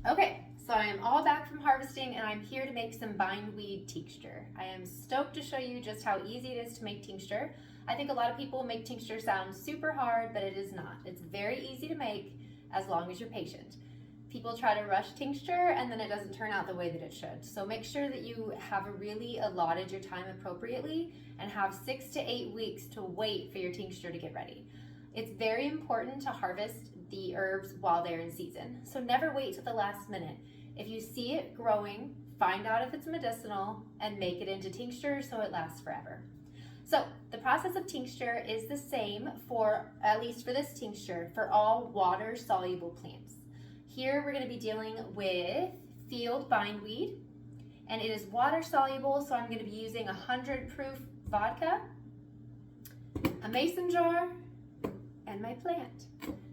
Okay, so I am all back from harvesting and I'm here to make some bindweed tincture. I am stoked to show you just how easy it is to make tincture. I think a lot of people make tincture sound super hard, but it is not. It's very easy to make as long as you're patient. People try to rush tincture and then it doesn't turn out the way that it should. So make sure that you have really allotted your time appropriately and have 6 to 8 weeks to wait for your tincture to get ready. It's very important to harvest the herbs while they're in season. So never wait till the last minute. If you see it growing, find out if it's medicinal and make it into tincture so it lasts forever. So the process of tincture is the same for, at least for this tincture, for all water-soluble plants. Here we're going to be dealing with field bindweed, and it is water-soluble, so I'm going to be using 100 proof vodka, a mason jar, and my plant.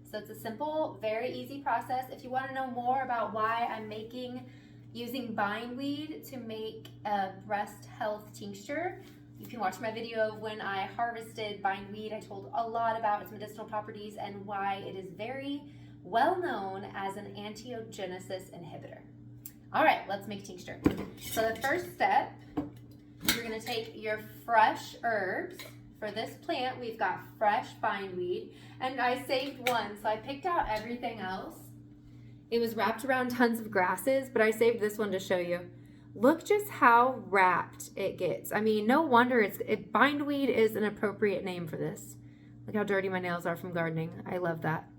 So it's a simple, very easy process. If you want to know more about why I'm using bindweed to make a breast health tincture, you can watch my video of when I harvested bindweed. I told a lot about its medicinal properties and why it is very well known as an angiogenesis inhibitor. All right, let's make tincture. So the first step, you're going to take your fresh herbs. For this plant, we've got fresh bindweed, and I saved one, so I picked out everything else. It was wrapped around tons of grasses, but I saved this one to show you. Look just how wrapped it gets. I mean, no wonder bindweed is an appropriate name for this. Look how dirty my nails are from gardening. I love that.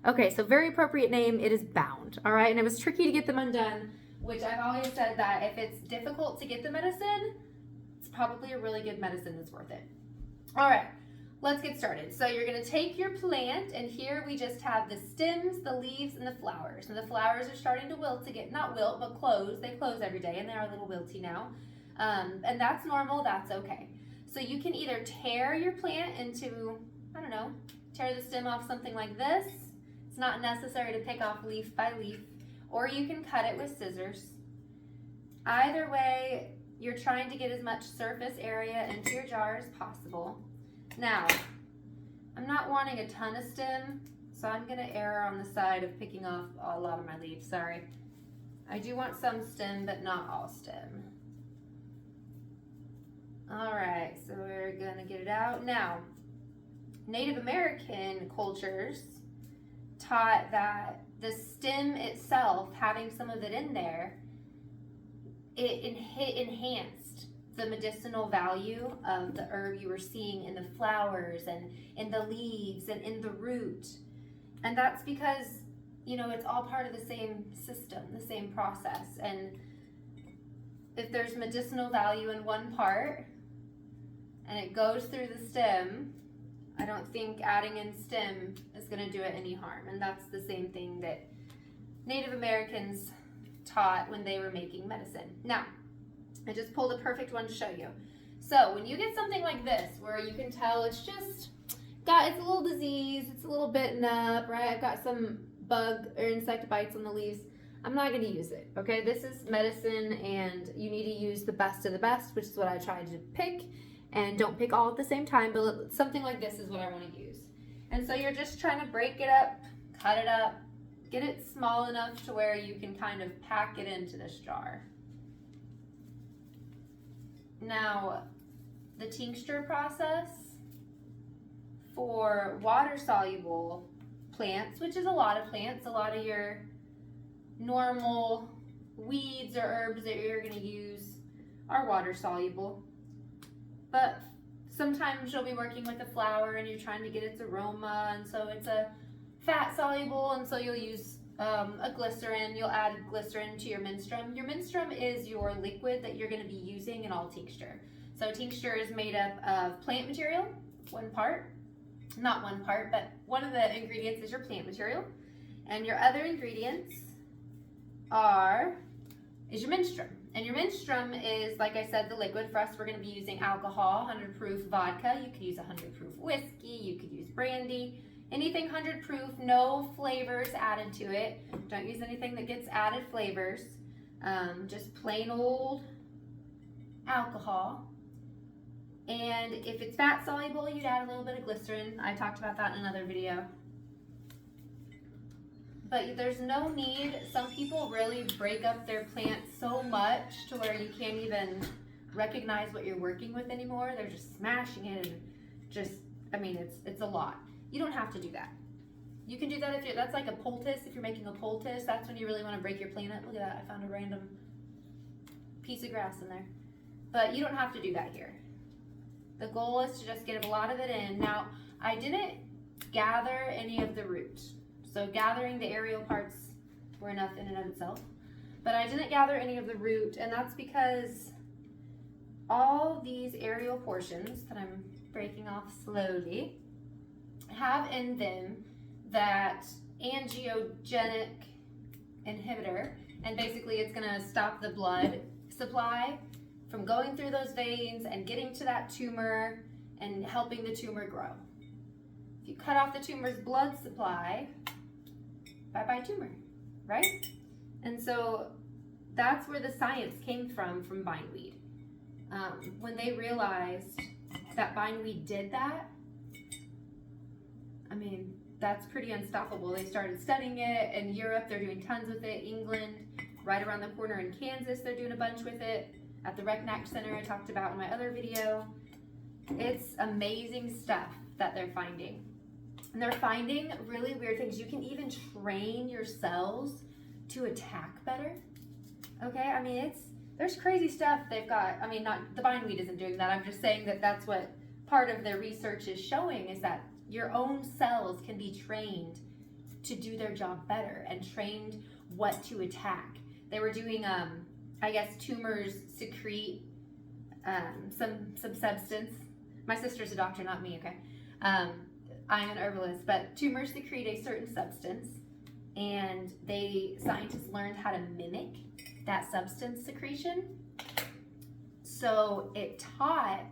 Okay, so very appropriate name. It is bound, all right? And it was tricky to get them undone, which I've always said that if it's difficult to get the medicine, it's probably a really good medicine that's worth it. All right, let's get started. So you're gonna take your plant, and here we just have the stems, the leaves, and the flowers. And the flowers are starting to wilt again, not wilt, but close. They close every day, and they are a little wilty now. And that's normal, that's okay. So you can either tear your plant into, I don't know, tear the stem off something like this. It's not necessary to pick off leaf by leaf, or you can cut it with scissors. Either way, you're trying to get as much surface area into your jar as possible. Now, I'm not wanting a ton of stem, so I'm gonna err on the side of picking off a lot of my leaves, sorry. I do want some stem, but not all stem. All right, so we're gonna get it out. Now, Native American cultures taught that the stem itself, having some of it in there, it enhanced the medicinal value of the herb you were seeing in the flowers and in the leaves and in the root. And that's because, you know, it's all part of the same system, the same process. And if there's medicinal value in one part and it goes through the stem, I don't think adding in stem is going to do it any harm. And that's the same thing that Native Americans taught when they were making medicine. Now, I just pulled a perfect one to show you. So when you get something like this, where you can tell it's just it's a little disease, it's a little bitten up, right? I've got some bug or insect bites on the leaves. I'm not going to use it, okay? This is medicine, and you need to use the best of the best, which is what I tried to pick. And don't pick all at the same time, but something like this is what I want to use. And so you're just trying to break it up, cut it up, get it small enough to where you can kind of pack it into this jar. Now, the tincture process for water-soluble plants, which is a lot of plants, a lot of your normal weeds or herbs that you're going to use are water-soluble. But sometimes you'll be working with a flower and you're trying to get its aroma, and so it's a fat soluble, and so you'll use a glycerin. You'll add glycerin to your menstruum. Your menstruum is your liquid that you're going to be using in all tincture. So tincture is made up of plant material, one part, not one part, but one of the ingredients is your plant material, and your other ingredients is your menstruum. And your menstruum is, like I said, the liquid. For us, we're going to be using alcohol, 100 proof vodka. You could use 100 proof whiskey. You could use brandy. Anything 100 proof, no flavors added to it. Don't use anything that gets added flavors. Just plain old alcohol. And if it's fat soluble, you'd add a little bit of glycerin. I talked about that in another video. but there's no need. Some people really break up their plant so much to where you can't even recognize what you're working with anymore. They're just smashing it and just, I mean, it's a lot. You don't have to do that. You can do that if that's like a poultice. If you're making a poultice, that's when you really want to break your plant up. Look at that, I found a random piece of grass in there. But you don't have to do that here. The goal is to just get a lot of it in. Now, I didn't gather any of the root. So gathering the aerial parts were enough in and of itself. But I didn't gather any of the root, and that's because all these aerial portions that I'm breaking off slowly have in them that angiogenic inhibitor, and basically it's going to stop the blood supply from going through those veins and getting to that tumor and helping the tumor grow. If you cut off the tumor's blood supply, bye-bye tumor, right? And so that's where the science came from bindweed. When they realized that bindweed did that, I mean, that's pretty unstoppable. They started studying it in Europe. They're doing tons with it. England, right around the corner in Kansas, they're doing a bunch with it. At the RecNac Center I talked about in my other video. It's amazing stuff that they're finding. And they're finding really weird things. You can even train your cells to attack better. Okay, I mean, there's crazy stuff they've got. I mean, not the bindweed isn't doing that. I'm just saying that that's what part of their research is showing, is that your own cells can be trained to do their job better and trained what to attack. They were doing, I guess tumors secrete some substance. My sister's a doctor, not me, okay? I'm an herbalist, but tumors secrete a certain substance, and scientists learned how to mimic that substance secretion. So it taught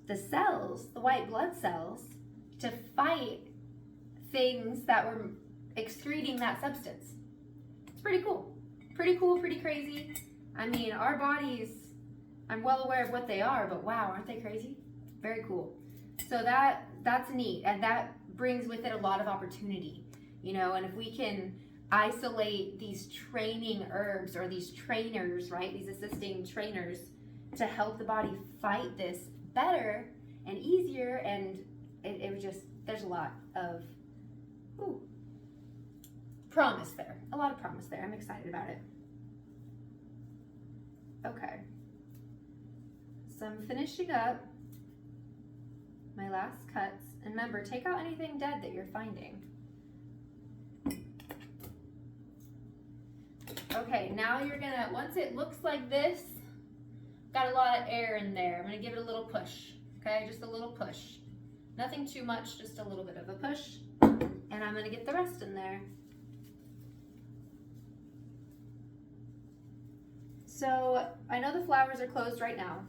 the cells, the white blood cells, to fight things that were excreting that substance. It's pretty cool. Pretty cool, pretty crazy. I mean, our bodies, I'm well aware of what they are, but wow, aren't they crazy? Very cool. So that's neat, and that brings with it a lot of opportunity, you know, and if we can isolate these training herbs or these trainers, right, these assisting trainers to help the body fight this better and easier, and it would just, there's a lot of promise there. A lot of promise there. I'm excited about it. Okay. So I'm finishing up my last cuts. And remember, take out anything dead that you're finding. Okay, now you're gonna, once it looks like this, got a lot of air in there. I'm gonna give it a little push, okay? Just a little push. Nothing too much, just a little bit of a push. And I'm gonna get the rest in there. So I know the flowers are closed right now,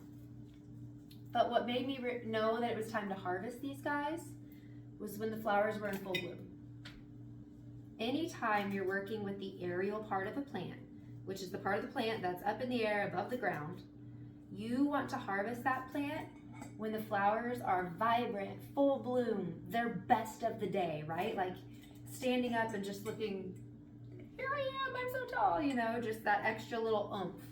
but what made me know that it was time to harvest these guys was when the flowers were in full bloom. Anytime you're working with the aerial part of a plant, which is the part of the plant that's up in the air above the ground, you want to harvest that plant when the flowers are vibrant, full bloom, their best of the day, right? Like standing up and just looking, here I am, I'm so tall, you know, just that extra little oomph.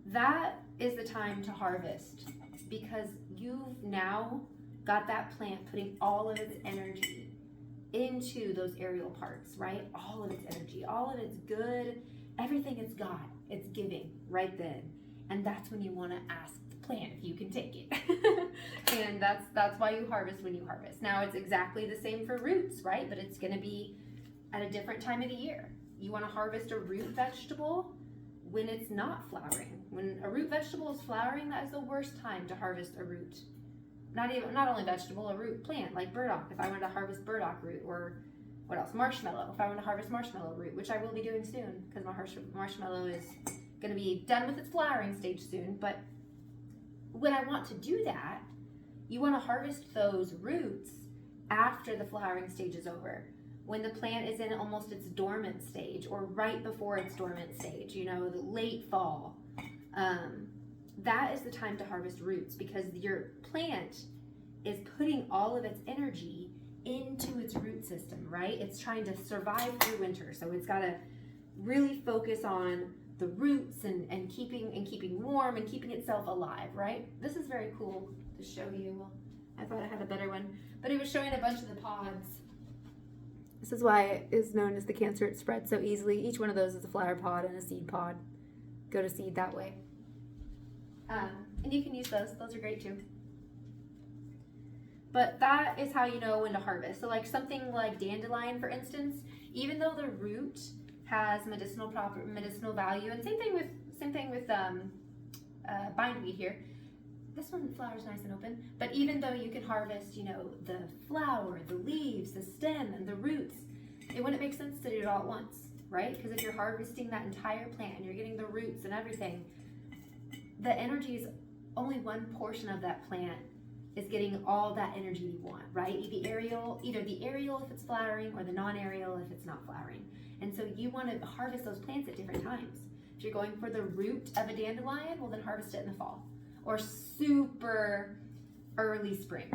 That is the time to harvest, because you've now got that plant putting all of its energy into those aerial parts, right? All of its energy, all of its good, everything it's got, it's giving right then. And that's when you want to ask the plant if you can take it. And that's why you harvest when you harvest. Now it's exactly the same for roots, right? But it's going to be at a different time of the year. You want to harvest a root vegetable when it's not flowering. When a root vegetable is flowering, that is the worst time to harvest a root. Not only vegetable, a root plant like burdock. If I wanted to harvest burdock root, or what else? Marshmallow. If I want to harvest marshmallow root, which I will be doing soon, because my marshmallow is going to be done with its flowering stage soon. But when I want to do that, you want to harvest those roots after the flowering stage is over, when the plant is in almost its dormant stage, or right before its dormant stage, you know, the late fall. That is the time to harvest roots, because your plant is putting all of its energy into its root system, right? It's trying to survive through winter. So it's got to really focus on the roots and keeping warm and keeping itself alive, right? This is very cool to show you. Well, I thought I had a better one, but it was showing a bunch of the pods. This is why it is known as the cancer. It spreads so easily. Each one of those is a flower pod and a seed pod. Go to seed that way. And you can use those. Those are great too. But that is how you know when to harvest. So like something like dandelion, for instance, even though the root has medicinal value, and same thing with bindweed here. This one flowers nice and open. But even though you can harvest, you know, the flower, the leaves, the stem, and the roots, it wouldn't make sense to do it all at once, right? Because if you're harvesting that entire plant and you're getting the roots and everything, the energy is only one portion of that plant is getting all that energy you want, right? Either the aerial if it's flowering or the non-aerial if it's not flowering. And so you want to harvest those plants at different times. If you're going for the root of a dandelion, well then harvest it in the fall. Or super early spring.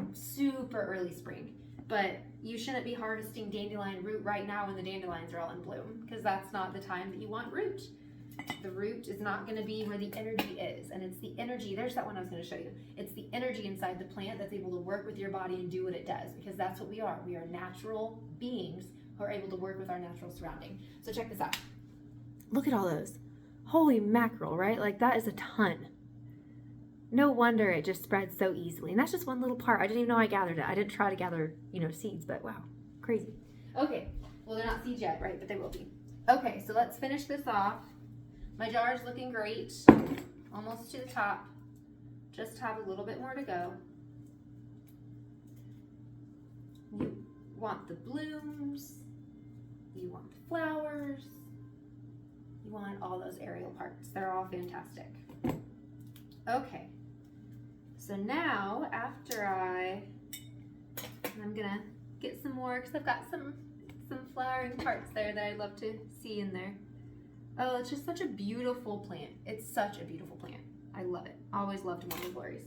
But you shouldn't be harvesting dandelion root right now when the dandelions are all in bloom, because that's not the time that you want root. The root is not going to be where the energy is, and it's the energy, there's that one I was going to show you. It's the energy inside the plant that's able to work with your body and do what it does, because that's what we are. We are natural beings who are able to work with our natural surrounding. So check this out. Look at all those. Holy mackerel, right? Like that is a ton. No wonder it just spreads so easily. And that's just one little part. I didn't even know I gathered it. I didn't try to gather, you know, seeds, but wow, crazy. Okay, well they're not seeds yet, right? But they will be. Okay, so let's finish this off. My jar is looking great, almost to the top. Just have a little bit more to go. You want the blooms, you want the flowers, you want all those aerial parts. They're all fantastic. Okay, so now after I'm gonna get some more, because I've got some flowering parts there that I'd love to see in there. Oh, it's just such a beautiful plant. It's such a beautiful plant. I love it. Always loved morning glories.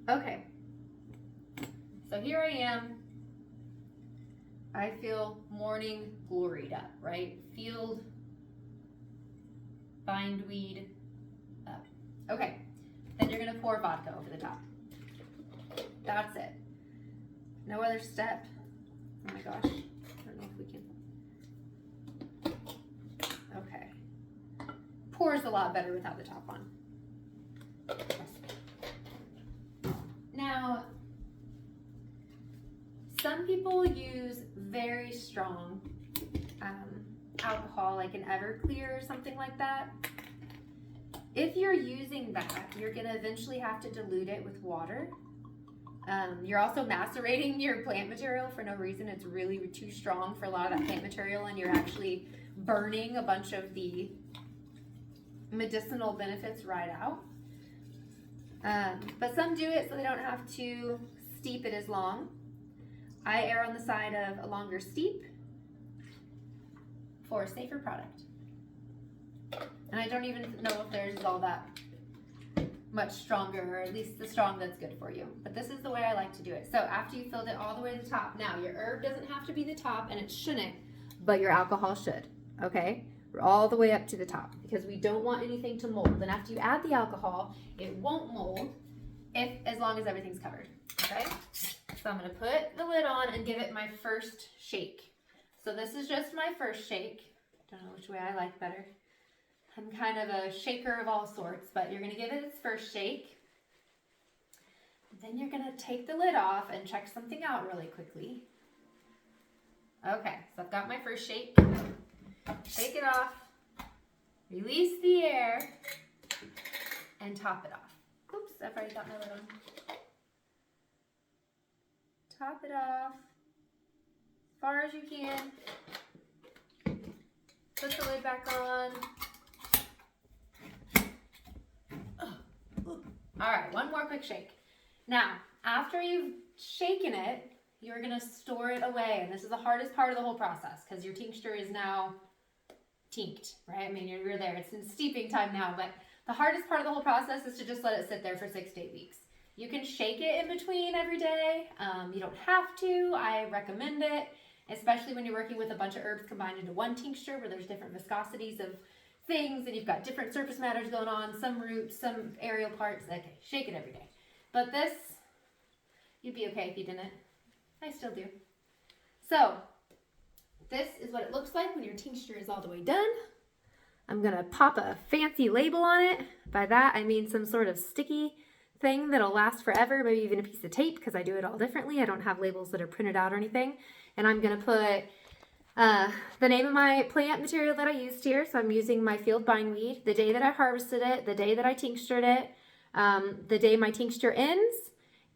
Okay, so here I am. I feel morning gloried up, right? Field bindweed up. Okay, then you're gonna pour vodka over the top. That's it. No other step. Oh my gosh, I don't know if we can. Okay. Pours a lot better without the top on. Now, some people use very strong alcohol, like an Everclear or something like that. If you're using that, you're gonna eventually have to dilute it with water. You're also macerating your plant material for no reason. It's really too strong for a lot of that plant material, and you're actually burning a bunch of the medicinal benefits right out. But some do it so they don't have to steep it as long. I err on the side of a longer steep for a safer product. And I don't even know if theirs is all that much stronger, or at least the strong that's good for you. But this is the way I like to do it. So after you filled it all the way to the top, now your herb doesn't have to be the top, and it shouldn't, but your alcohol should, okay? We're all the way up to the top, because we don't want anything to mold. And after you add the alcohol, it won't mold as long as everything's covered, okay? So I'm gonna put the lid on and give it my first shake. So this is just my first shake. Don't know which way I like better. I'm kind of a shaker of all sorts, but you're gonna give it its first shake. Then you're gonna take the lid off and check something out really quickly. Okay, so I've got my first shake. Shake it off, release the air, and top it off. Oops, I've already got my lid on. Top it off as far as you can. Put the lid back on. All right, one more quick shake. Now, after you've shaken it, you're gonna store it away. And this is the hardest part of the whole process, because your tincture is now tinked, right? I mean, you're there. It's in steeping time now, but the hardest part of the whole process is to just let it sit there for 6 to 8 weeks. You can shake it in between every day. You don't have to. I recommend it, especially when you're working with a bunch of herbs combined into one tincture where there's different viscosities of things and you've got different surface matters going on, some roots, some aerial parts. Okay, shake it every day. But this, you'd be okay if you didn't. I still do. So, this is what it looks like when your tincture is all the way done. I'm gonna pop a fancy label on it. By that, I mean some sort of sticky thing that'll last forever, maybe even a piece of tape, because I do it all differently. I don't have labels that are printed out or anything. And I'm gonna put the name of my plant material that I used here. So I'm using my field bindweed, the day that I harvested it, the day that I tinctured it, the day my tincture ends,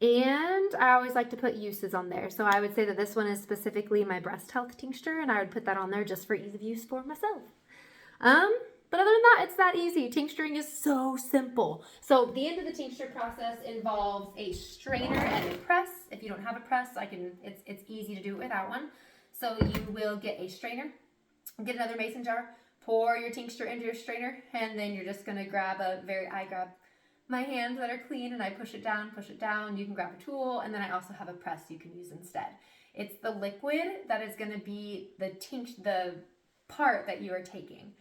and I always like to put uses on there. So I would say that this one is specifically my breast health tincture, and I would put that on there just for ease of use for myself. But other than that, it's that easy. Tincturing is so simple. So the end of the tincture process involves a strainer and a press. If you don't have a press, it's easy to do it without one. So you will get a strainer, get another mason jar, pour your tincture into your strainer, and then you're just gonna I grab my hands that are clean and I push it down. You can grab a tool, and then I also have a press you can use instead. It's the liquid that is gonna be the part that you are taking.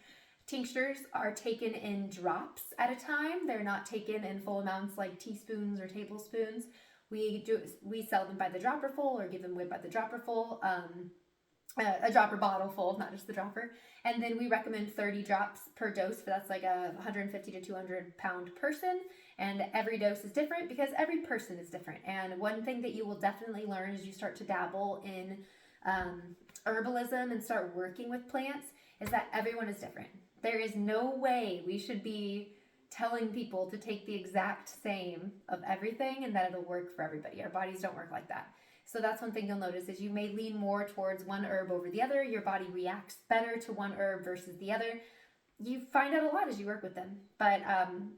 Tinctures are taken in drops at a time. They're not taken in full amounts like teaspoons or tablespoons. We sell them by the dropper full or give them away by the dropper full, a dropper bottle full, not just the dropper. And then we recommend 30 drops per dose, but that's like a 150 to 200 pound person. And every dose is different because every person is different. And one thing that you will definitely learn as you start to dabble in herbalism and start working with plants is that everyone is different. There is no way we should be telling people to take the exact same of everything and that it'll work for everybody. Our bodies don't work like that. So that's one thing you'll notice is you may lean more towards one herb over the other. Your body reacts better to one herb versus the other. You find out a lot as you work with them. But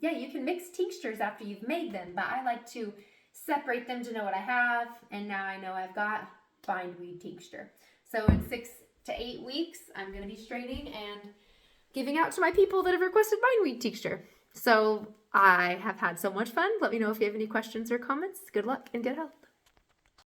yeah, you can mix tinctures after you've made them, but I like to separate them to know what I have. And now I know I've got bindweed tincture. So in 6 to 8 weeks, I'm going to be straining and giving out to my people that have requested bindweed tincture. So I have had so much fun. Let me know if you have any questions or comments. Good luck and good health.